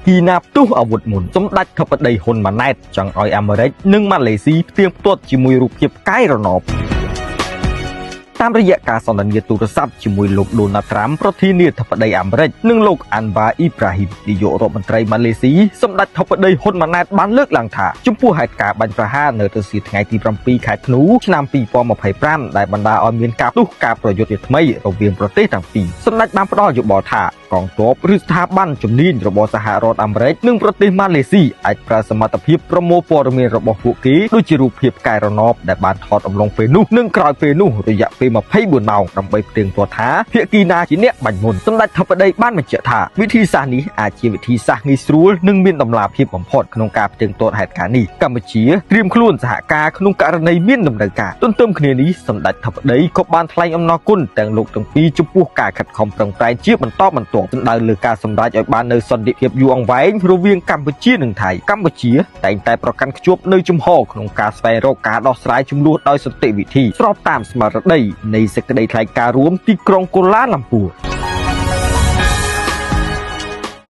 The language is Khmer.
គីណាផ្ទុះអាវុធមុនសម្ដេចធិបតីហ៊ុនម៉ាណែតចង់ឲ្យអាមេរិកនិងម៉ាឡេស៊ីផ្ទៀងផ្ទាត់ជាមួយរូបភាពផ្កាយរណបតាមរយៈការសន្ទនាទូរស័ព្ទជាមួយលោកដូណាល់ត្រាំប្រធានាធិបតីអាមេរិកនិងលោកអាន់វ៉ាអ៊ីប្រាហ៊ីមនាយករដ្ឋមន្ត្រីម៉ាឡេស៊ីសម្ដេចធិបតីហ៊ុនម៉ាណែតបានលើកឡើងថាចំពោះហេតុការណ៍បាញ់ប្រហារនៅរុស្ស៊ីថ្ងៃទី7 ខែធ្នូឆ្នាំ2025ដែលបណ្ដាលឲ្យមានការផ្ទុះការប្រយុទ្ធថ្មីរវាងប្រទេសទាំងពីរសម្ដេចបានផ្ដល់យោបល់ថាកងទ័ពឬស្ថាប័នជំនាញរបស់សហរដ្ឋអាមេរិកនិងប្រទេសម៉ាឡេស៊ីអាចប្រើសមត្ថភាពប្រមូលព័ត៌មានរបស់ពួកគេដូចជារូបភាពផ្កាយរណបដែលបានថតអំឡុងពេលនោះនិងក្រោយពេលនោះរយៈពេល24ម៉ោងដើម្បីផ្ទៀងផ្ទាត់ថាភាគីណាជាអ្នកបាញ់មុនសម្ដេចធិបតីបានបញ្ជាក់ថាវិធីសាស្ត្រនេះអាចជាវិធីសាស្ត្រងាយស្រួលនិងមានតម្លាភាពបំផុតក្នុងការផ្ទៀងផ្ទាត់ហេតុការណ៍នេះកម្ពុជាត្រៀមខ្លួនសហការក្នុងករណីមានដំណើរការទន្ទឹមគ្នានេះសម្ដេចធិបតីក៏បានថ្លែងអំណរគុណទាំងលោកទាំងពីរចំពោះការខិតខំប្រឹងប្រែងជាបន្តបន្ទាប់សម្ដៅលើការសម្រេចឲ្យបាននូវសន្តិភាពយូរអង្វែងរវាងកម្ពុជានិងថៃកម្ពុជាតែងតែប្រកាន់ខ្ជាប់នូវជំហរក្នុងការស្វែងរកការដោះស្រាយជម្លោះដោយសន្តិវិធីស្របតាមស្មារតីនៃសេចក្តីថ្លែងការណ៍រួមទីក្រុងកូឡាឡាំពួរ